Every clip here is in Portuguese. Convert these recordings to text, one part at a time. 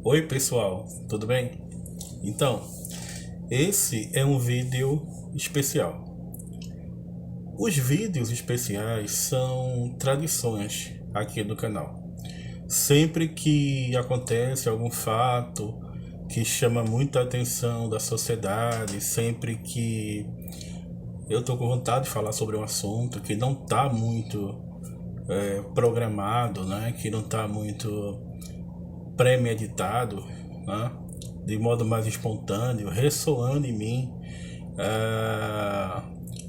Oi pessoal, tudo bem? Então, esse é um vídeo especial. Os vídeos especiais são tradições aqui do canal. Sempre que acontece algum fato que chama muita atenção da sociedade, sempre que eu tô com vontade de falar sobre um assunto que não tá muito programado, né? Que não tá muito premeditado, né? De modo mais espontâneo, ressoando em mim, é,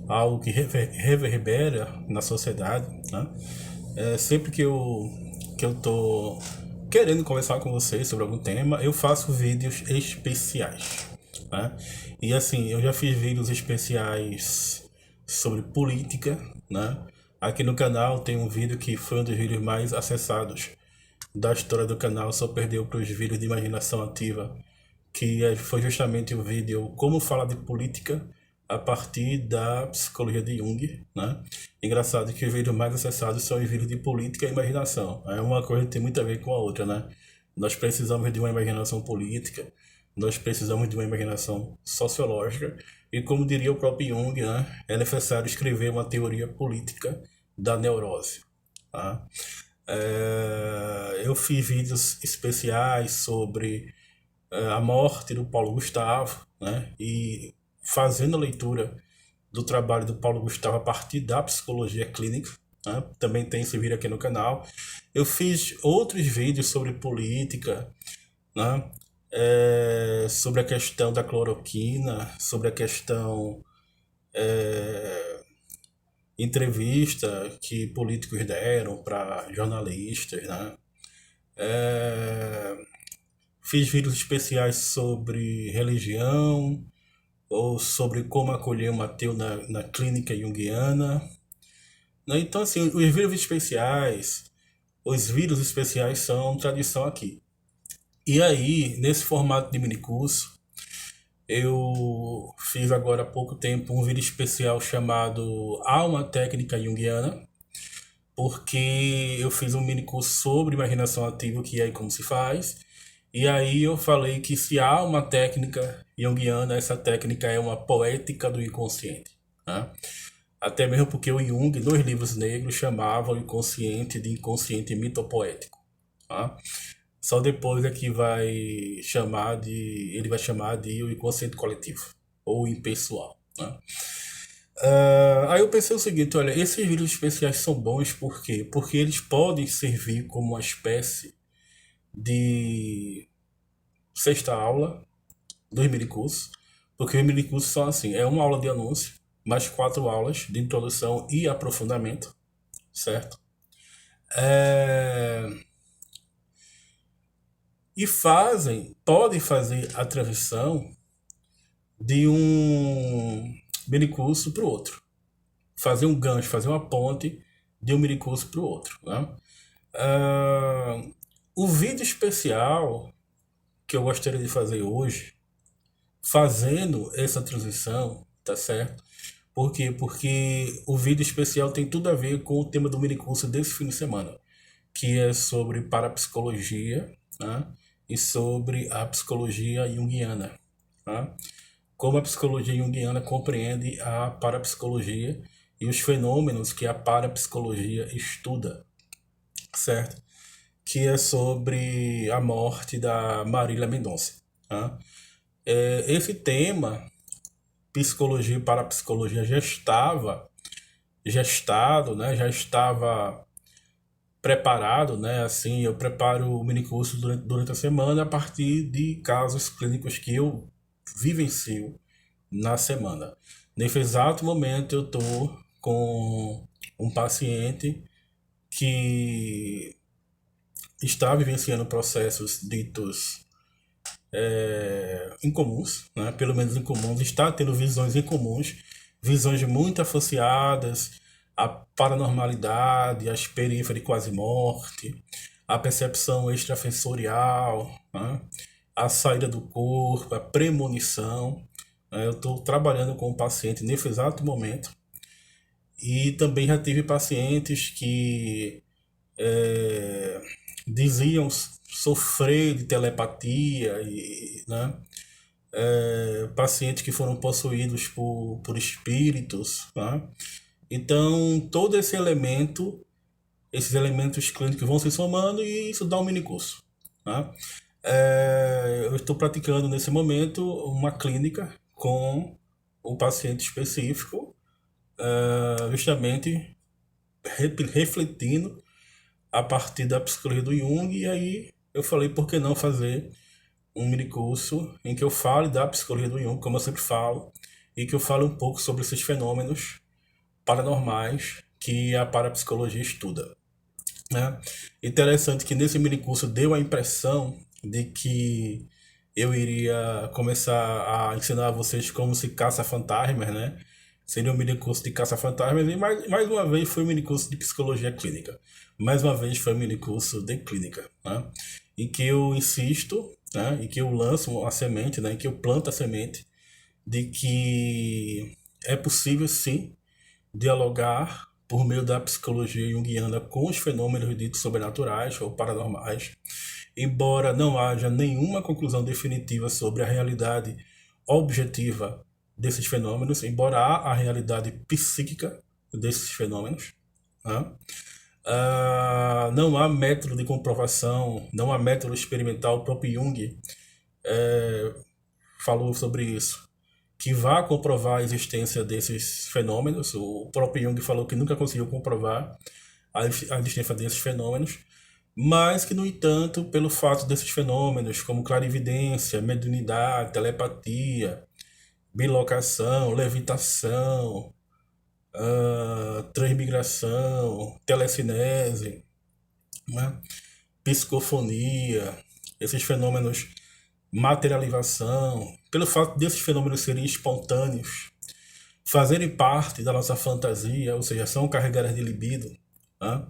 algo que reverbera na sociedade, né? Sempre que eu tô querendo conversar com vocês sobre algum tema, eu faço vídeos especiais, né? E assim, eu já fiz vídeos especiais sobre política, né? Aqui no canal tem um vídeo que foi um dos vídeos mais acessados da história do canal, só perdeu para os vídeos de imaginação ativa, foi justamente o vídeo Como Falar de Política a partir da psicologia de Jung, né? Engraçado que os vídeos mais acessados são os vídeos de política e imaginação. É uma coisa que tem muito a ver com a outra, né? Nós precisamos de uma imaginação política, nós precisamos de uma imaginação sociológica, e como diria o próprio Jung, né? É necessário escrever uma teoria política da neurose. Tá? Eu fiz vídeos especiais sobre a morte do Paulo Gustavo, né? E fazendo a leitura do trabalho do Paulo Gustavo a partir da psicologia clínica, né? Também tem esse vídeo aqui no canal. Eu fiz outros vídeos sobre política, né? Sobre a questão da cloroquina, sobre a questão entrevista que políticos deram para jornalistas, né? É, Fiz vídeos especiais sobre religião ou sobre como acolher um ateu na clínica junguiana, né? Então, assim, os vídeos especiais são tradição aqui. E aí, nesse formato de minicurso, eu fiz agora há pouco tempo um vídeo especial chamado Alma Técnica Junguiana, porque eu fiz um mini curso sobre imaginação ativa, que é e como se faz. E aí eu falei que se há uma técnica junguiana, essa técnica é uma poética do inconsciente, né? Até mesmo porque o Jung, nos livros negros, chamava o inconsciente de inconsciente mitopoético, tá? Só depois é que ele vai chamar de o inconsciente coletivo, ou impessoal, né? Aí eu pensei o seguinte, olha, esses vídeos especiais são bons por quê? Porque eles podem servir como uma espécie de sexta aula dos minicursos, porque os minicursos são assim, é uma aula de anúncio, mais 4 aulas de introdução e aprofundamento, certo? É, E podem fazer a transição de um minicurso para o outro. Fazer um gancho, fazer uma ponte de um minicurso para o outro, né? Ah, o vídeo especial que eu gostaria de fazer hoje, fazendo essa transição, tá certo? Por quê? Porque o vídeo especial tem tudo a ver com o tema do minicurso desse fim de semana, que é sobre parapsicologia, né? E sobre a psicologia junguiana, tá? Como a psicologia junguiana compreende a parapsicologia e os fenômenos que a parapsicologia estuda, certo? Que é sobre a morte da Marília Mendonça, tá? Esse tema, psicologia e parapsicologia, já estava gestado, né? Já estava preparado, né? Assim, eu preparo o minicurso durante a semana a partir de casos clínicos que eu vivencio na semana. Nesse exato momento eu estou com um paciente que está vivenciando processos ditos incomuns, né? Pelo menos incomuns, está tendo visões incomuns, visões muito associadas à paranormalidade, à experiência de quase morte, à percepção extrasensorial, né? A saída do corpo, a premonição, né? Eu estou trabalhando com o paciente nesse exato momento e também já tive pacientes que diziam sofrer de telepatia, né? Pacientes que foram possuídos por espíritos, né? Então, todo esses elementos clínicos vão se somando e isso dá um minicurso, né? Eu estou praticando nesse momento uma clínica com um paciente específico, justamente refletindo a partir da psicologia do Jung, e aí eu falei, por que não fazer um minicurso em que eu fale da psicologia do Jung, como eu sempre falo, e que eu fale um pouco sobre esses fenômenos paranormais que a parapsicologia estuda, né? Interessante que nesse minicurso deu a impressão de que eu iria começar a ensinar vocês como se caça fantasmas, né? Seria um minicurso de caça-fantasmas e mais uma vez foi um minicurso de psicologia clínica. Mais uma vez foi um minicurso de clínica, né? Em que eu insisto, né? Em que eu lanço a semente, né? Em que eu planto a semente de que é possível sim dialogar por meio da psicologia junguiana com os fenômenos ditos sobrenaturais ou paranormais, embora não haja nenhuma conclusão definitiva sobre a realidade objetiva desses fenômenos, embora há a realidade psíquica desses fenômenos, né? Não há método de comprovação, não há método experimental. O próprio Jung falou sobre isso, que vá comprovar a existência desses fenômenos. O próprio Jung falou que nunca conseguiu comprovar a existência desses fenômenos, mas que, no entanto, pelo fato desses fenômenos, como clarividência, mediunidade, telepatia, bilocação, levitação, transmigração, telecinese, né? Psicofonia, esses fenômenos, materialização, pelo fato desses fenômenos serem espontâneos, fazerem parte da nossa fantasia, ou seja, são carregadas de libido, né?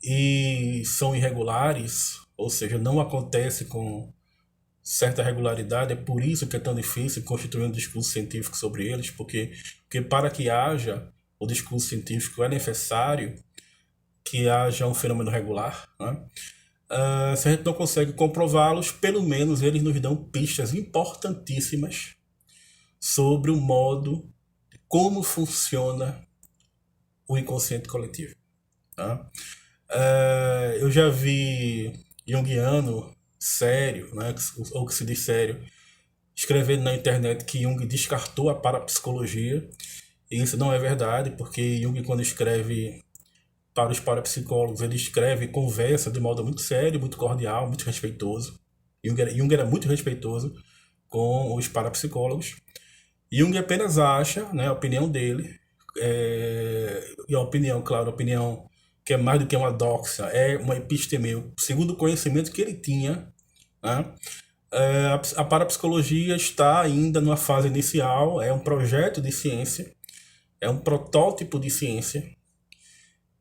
E são irregulares, ou seja, não acontece com certa regularidade. É por isso que é tão difícil constituir um discurso científico sobre eles, porque para que haja o discurso científico é necessário que haja um fenômeno regular, né? Se a gente não consegue comprová-los, pelo menos eles nos dão pistas importantíssimas sobre o modo como funciona o inconsciente coletivo, tá? Eu já vi junguiano sério, né, ou que se diz sério, escrevendo na internet que Jung descartou a parapsicologia. E isso não é verdade, porque Jung, quando escreve para os parapsicólogos, ele escreve e conversa de modo muito sério, muito cordial, muito respeitoso. Jung era muito respeitoso com os parapsicólogos. Jung apenas acha, né, a opinião dele, e a opinião, claro, a opinião que é mais do que uma doxa, é uma epistemia, segundo o conhecimento que ele tinha, né? A parapsicologia está ainda numa fase inicial, é um projeto de ciência, é um protótipo de ciência,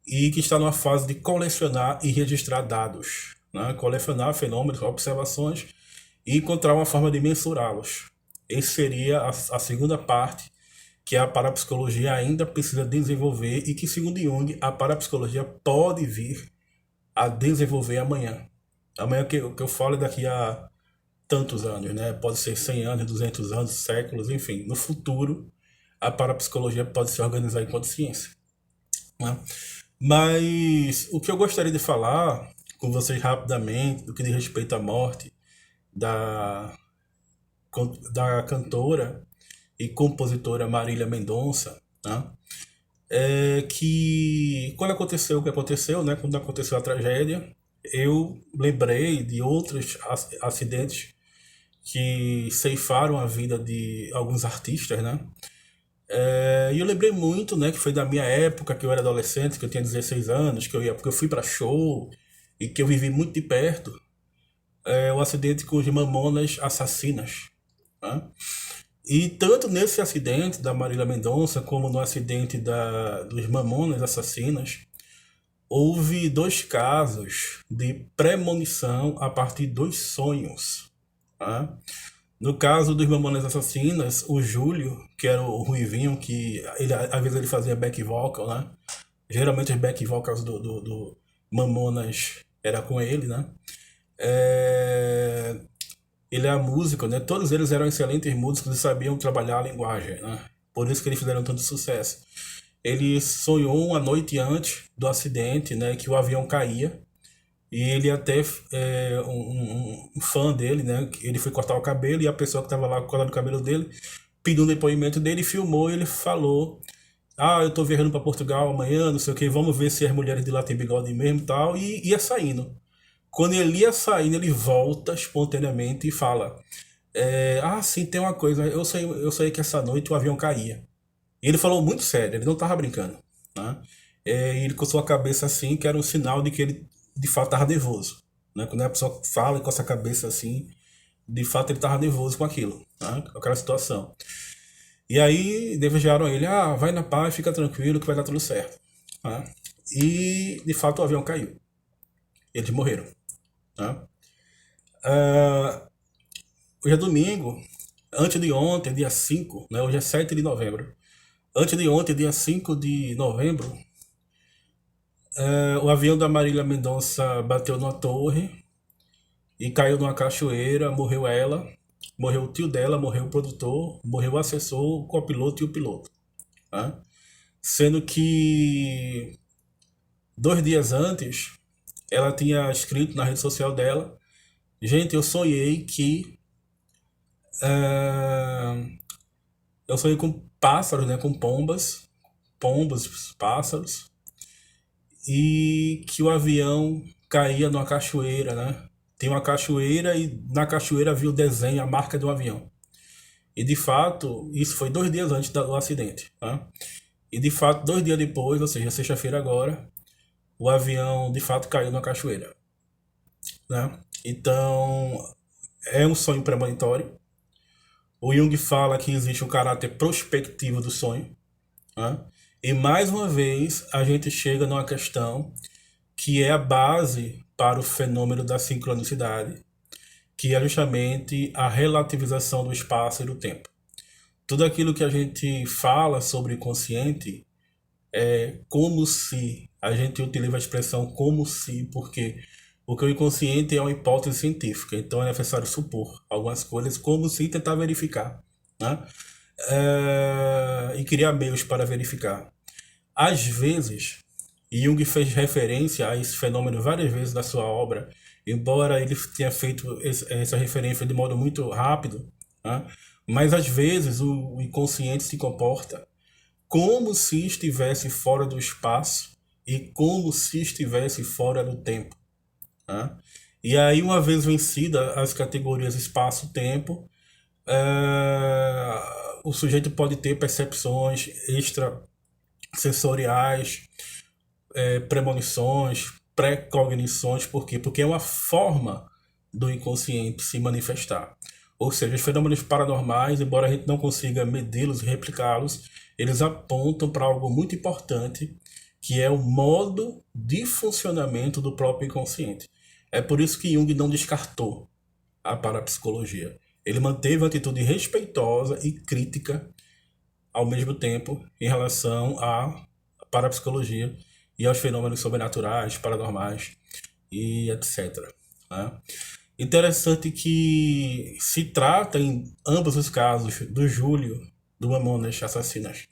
e que está numa fase de colecionar e registrar dados, né? Colecionar fenômenos, observações e encontrar uma forma de mensurá-los. Essa seria a segunda parte que a parapsicologia ainda precisa desenvolver e que, segundo Jung, a parapsicologia pode vir a desenvolver amanhã. Amanhã que eu falo daqui a tantos anos, né? Pode ser 100 anos, 200 anos, séculos, enfim. No futuro, a parapsicologia pode se organizar enquanto ciência, né? Mas o que eu gostaria de falar com vocês rapidamente, do que diz respeito à morte da cantora e compositora Marília Mendonça, né? É que quando aconteceu o que aconteceu, né? Quando aconteceu a tragédia, eu lembrei de outros acidentes que ceifaram a vida de alguns artistas, né? E eu lembrei muito, né, que foi da minha época, que eu era adolescente, que eu tinha 16 anos, porque eu fui para show e que eu vivi muito de perto, o acidente com os Mamonas Assassinas, né? E tanto nesse acidente da Marília Mendonça, como no acidente dos Mamonas Assassinas, houve 2 casos de premonição a partir dos sonhos, tá? No caso dos Mamonas Assassinas, o Júlio, que era o ruivinho, que às vezes ele fazia back vocal, né? Geralmente os back vocals do Mamonas era com ele, né? É, ele é músico, né? Todos eles eram excelentes músicos e sabiam trabalhar a linguagem, né? Por isso que eles fizeram tanto sucesso. Ele sonhou uma noite antes do acidente, né, que o avião caía. E ele até um fã dele, né? Ele foi cortar o cabelo e a pessoa que estava lá cortando o cabelo dele pediu um depoimento dele, filmou e ele falou: Ah, eu tô viajando para Portugal amanhã, não sei o que, vamos ver se as mulheres de lá têm bigode mesmo e tal. E ia saindo. Quando ele ia saindo, ele volta espontaneamente e fala: sim, tem uma coisa, eu sei que essa noite o avião caía. E ele falou muito sério, ele não tava brincando, né? E ele coçou a cabeça assim, que era um sinal de que ele de fato tava nervoso, né? Quando a pessoa fala e coça a cabeça assim, de fato ele tava nervoso com aquilo, né? Com aquela situação. E aí desejaram a ele: vai na paz, fica tranquilo que vai dar tudo certo, né? E de fato o avião caiu, eles morreram, né? Ah, Hoje é domingo, antes de ontem, dia 5, né? Hoje é 7 de novembro. Antes de ontem, dia 5 de novembro, o avião da Marília Mendonça bateu numa torre e caiu numa cachoeira, morreu ela, morreu o tio dela, morreu o produtor, morreu o assessor, o copiloto e o piloto, né? Sendo que 2 dias antes, ela tinha escrito na rede social dela: Gente, eh, eu sonhei com pássaros, né, com pombas, pássaros, e que o avião caía numa cachoeira, né? Tem uma cachoeira e na cachoeira havia o desenho, a marca do avião. E de fato, isso foi 2 dias antes do acidente, tá? E de fato, 2 dias depois, ou seja, sexta-feira agora, o avião de fato caiu na cachoeira, né? Então, é um sonho premonitório. O Jung fala que existe um caráter prospectivo do sonho, né? E mais uma vez, a gente chega numa questão que é a base para o fenômeno da sincronicidade, que é justamente a relativização do espaço e do tempo. Tudo aquilo que a gente fala sobre o inconsciente é como se, a gente utiliza a expressão como se, porque o inconsciente é uma hipótese científica, então é necessário supor algumas coisas como se tentar verificar, né? E criar meios para verificar. Às vezes, Jung fez referência a esse fenômeno várias vezes na sua obra, embora ele tenha feito essa referência de modo muito rápido, né? Mas às vezes o inconsciente se comporta como se estivesse fora do espaço e como se estivesse fora do tempo, né? E aí, uma vez vencida as categorias espaço-tempo, o sujeito pode ter percepções extrasensoriais, premonições, pré-cognições. Por quê? Porque é uma forma do inconsciente se manifestar. Ou seja, os fenômenos paranormais, embora a gente não consiga medi-los e replicá-los, eles apontam para algo muito importante, que é o modo de funcionamento do próprio inconsciente. É por isso que Jung não descartou a parapsicologia. Ele manteve uma atitude respeitosa e crítica ao mesmo tempo em relação à parapsicologia e aos fenômenos sobrenaturais, paranormais e etc, né? Interessante que se trata em ambos os casos do Júlio, do Mamonas Assassinas,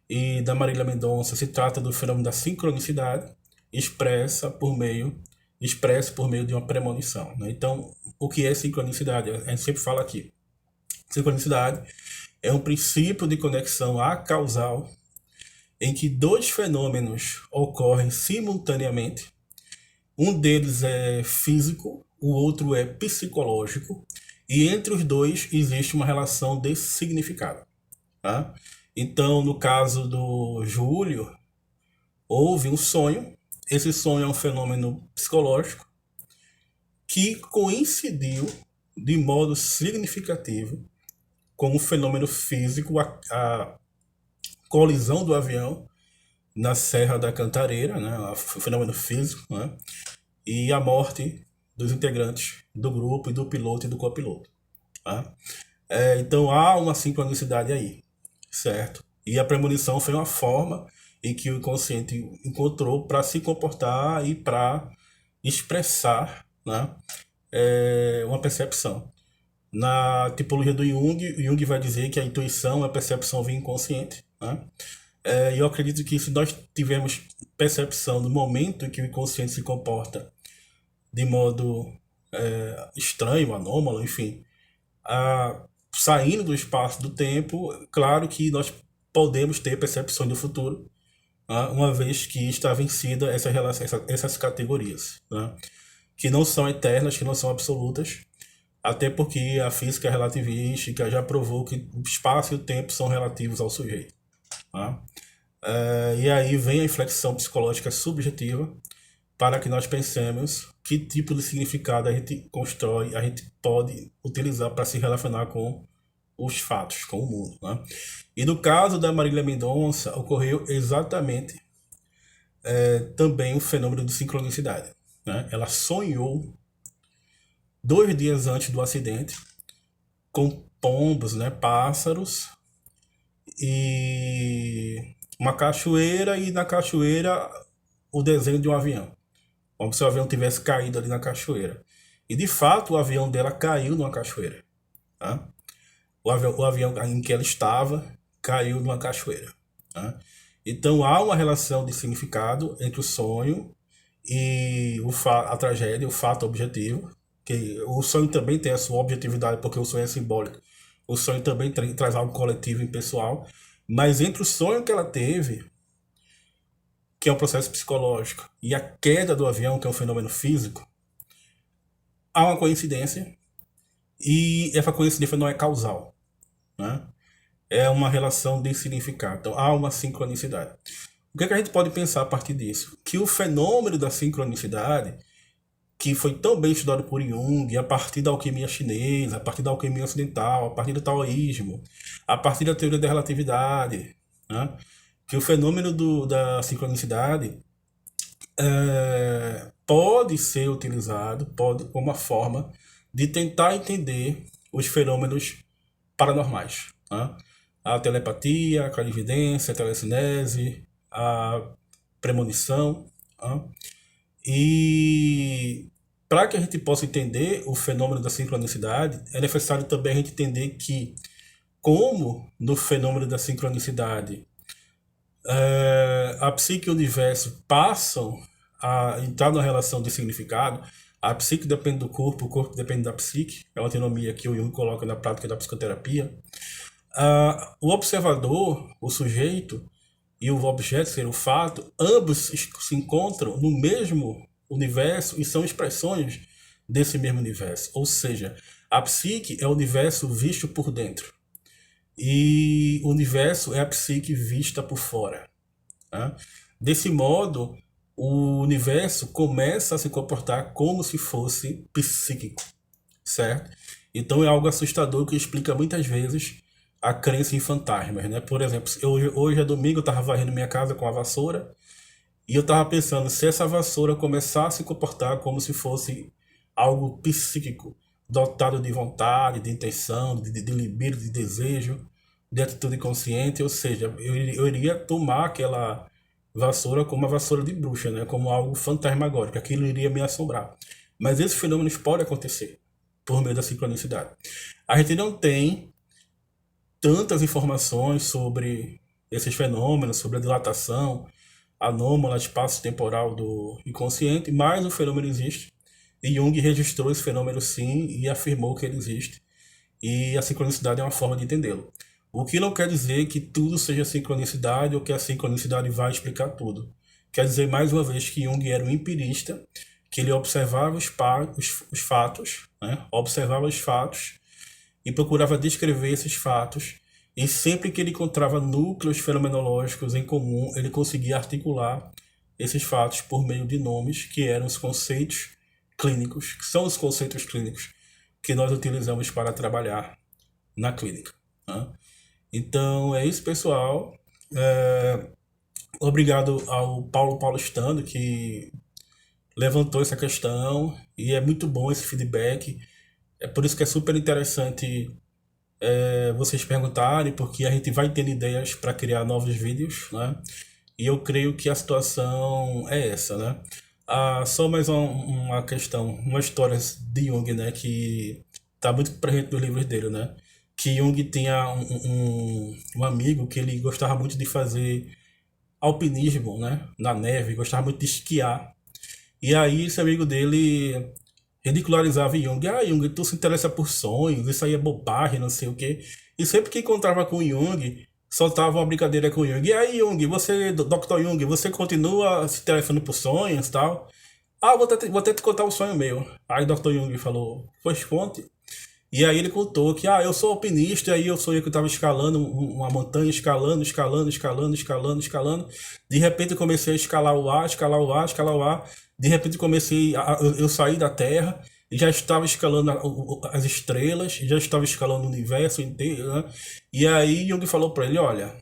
e da Marília Mendonça, se trata do fenômeno da sincronicidade expresso por meio de uma premonição, né? Então, o que é sincronicidade? A gente sempre fala aqui. Sincronicidade é um princípio de conexão acausal em que dois fenômenos ocorrem simultaneamente. Um deles é físico, o outro é psicológico, e entre os dois existe uma relação de significado, tá? Então, no caso do Júlio, houve um sonho. Esse sonho é um fenômeno psicológico que coincidiu de modo significativo com o fenômeno físico, a colisão do avião na Serra da Cantareira, né? O fenômeno físico, né? E a morte dos integrantes do grupo, e do piloto e do copiloto, tá? Então há uma sincronicidade aí, certo? E a premonição foi uma forma em que o inconsciente encontrou para se comportar e para expressar, né, uma percepção. Na tipologia do Jung, Jung vai dizer que a intuição é a percepção via inconsciente, né? E eu acredito que se nós tivermos percepção no momento em que o inconsciente se comporta de modo estranho, anômalo, enfim, saindo do espaço do tempo, claro que nós podemos ter percepções do futuro, né, uma vez que está vencida essas categorias, né, que não são eternas, que não são absolutas, até porque a física relativística já provou que o espaço e o tempo são relativos ao sujeito. Tá? E aí vem a inflexão psicológica subjetiva para que nós pensemos que tipo de significado a gente constrói, a gente pode utilizar para se relacionar com os fatos, com o mundo. Né? E no caso da Marília Mendonça, ocorreu exatamente também o fenômeno de sincronicidade. Né? Ela sonhou 2 dias antes do acidente com pombos, né, pássaros e uma cachoeira, e na cachoeira o desenho de um avião, como se o avião tivesse caído ali na cachoeira. E de fato o avião dela caiu numa cachoeira. Tá? O avião em que ela estava caiu numa cachoeira. Tá? Então há uma relação de significado entre o sonho e a tragédia, o fato objetivo, que o sonho também tem a sua objetividade, porque o sonho é simbólico. O sonho também traz algo coletivo e pessoal, mas entre o sonho que ela teve, que é um processo psicológico, e a queda do avião, que é um fenômeno físico, há uma coincidência, e essa coincidência não é causal, né? É uma relação de significado. Então há uma sincronicidade. O que é que a gente pode pensar a partir disso? Que o fenômeno da sincronicidade, que foi tão bem estudado por Jung, a partir da alquimia chinesa, a partir da alquimia ocidental, a partir do taoísmo, a partir da teoria da relatividade, né? Que o fenômeno da sincronicidade pode ser utilizado como uma forma de tentar entender os fenômenos paranormais. Né? A telepatia, a clarividência, a telecinese, a premonição. Né? E para que a gente possa entender o fenômeno da sincronicidade, é necessário também a gente entender que, como no fenômeno da sincronicidade, a psique e o universo passam a entrar na relação de significado, a psique depende do corpo, o corpo depende da psique, é uma antinomia que o Jung coloca na prática da psicoterapia. O observador, o sujeito, e o objeto, ser o fato, ambos se encontram no mesmo universo e são expressões desse mesmo universo. Ou seja, a psique é o universo visto por dentro e o universo é a psique vista por fora. Tá? Desse modo, o universo começa a se comportar como se fosse psíquico, certo? Então é algo assustador que explica muitas vezes a crença em fantasmas, né? Por exemplo, hoje é domingo, eu estava varrendo minha casa com a vassoura e eu estava pensando, se essa vassoura começar a se comportar como se fosse algo psíquico, dotado de vontade, de intenção, de libido, de desejo, de atitude consciente, ou seja, eu iria tomar aquela vassoura como uma vassoura de bruxa, né? Como algo fantasmagórico, aquilo iria me assombrar. Mas esses fenômenos podem acontecer por meio da sincronicidade. A gente não tem tantas informações sobre esses fenômenos, sobre a dilatação anômala espaço-temporal do inconsciente, mas o fenômeno existe. E Jung registrou esse fenômeno sim e afirmou que ele existe. E a sincronicidade é uma forma de entendê-lo. O que não quer dizer que tudo seja sincronicidade ou que a sincronicidade vai explicar tudo. Quer dizer, mais uma vez, que Jung era um empirista, que ele observava os fatos, né? Observava os fatos e procurava descrever esses fatos, e sempre que ele encontrava núcleos fenomenológicos em comum, ele conseguia articular esses fatos por meio de nomes que eram os conceitos clínicos, que são os conceitos clínicos que nós utilizamos para trabalhar na clínica. Né? Então é isso, pessoal. Obrigado ao Paulo Paulistano, que levantou essa questão, e é muito bom esse feedback. É por isso que é super interessante vocês perguntarem, porque a gente vai tendo ideias para criar novos vídeos, né? E eu creio que a situação é essa, né? Só mais uma questão, uma história de Jung, né, que está muito presente nos livros dele, né? Que Jung tinha um amigo que ele gostava muito de fazer alpinismo, né, na neve, gostava muito de esquiar. E aí esse amigo dele ridicularizava Jung. Jung, tu se interessa por sonhos, isso aí é bobagem, não sei o quê. E sempre que encontrava com Jung, soltava uma brincadeira com Jung. E aí, Jung, você, Dr. Jung, você continua se interessando por sonhos e tal? Vou até te contar um sonho meu. Aí o Dr. Jung falou, pois conte. E aí ele contou que, eu sou alpinista, e aí eu sonhei que eu estava escalando uma montanha, escalando, escalando, escalando, escalando, escalando. De repente eu comecei a escalar o ar, escalar o ar, escalar o ar. De repente eu saí da Terra e já estava escalando as estrelas, já estava escalando o universo inteiro, né? E aí Jung falou para ele, olha,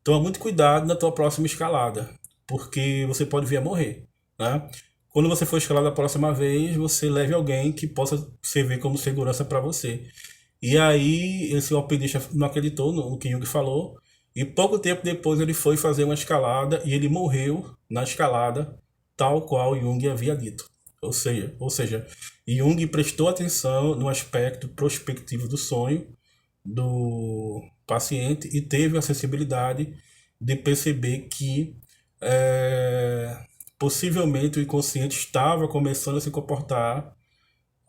toma muito cuidado na tua próxima escalada, porque você pode vir a morrer, né? Quando você for escalar da próxima vez, você leve alguém que possa servir como segurança para você. E aí, esse alpinista não acreditou no que Jung falou, e pouco tempo depois ele foi fazer uma escalada e ele morreu na escalada, tal qual Jung havia dito. Ou seja, Jung prestou atenção no aspecto prospectivo do sonho do paciente e teve a sensibilidade de perceber que possivelmente o inconsciente estava começando a se comportar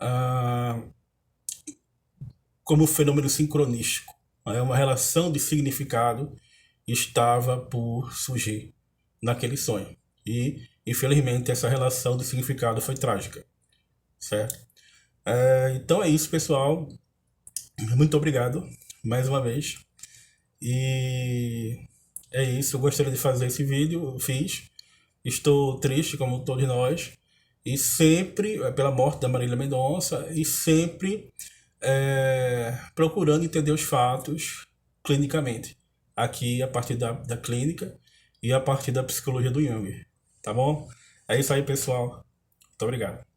ah, como um fenômeno sincronístico. Né? Uma relação de significado estava por surgir naquele sonho. E, infelizmente, essa relação de significado foi trágica. Certo? Então é isso, pessoal. Muito obrigado mais uma vez. E é isso. Eu gostaria de fazer esse vídeo. Fiz. Estou triste, como todos nós. E sempre, pela morte da Marília Mendonça, e sempre procurando entender os fatos clinicamente. Aqui, a partir da clínica e a partir da psicologia do Jung. Tá bom? É isso aí, pessoal. Muito obrigado.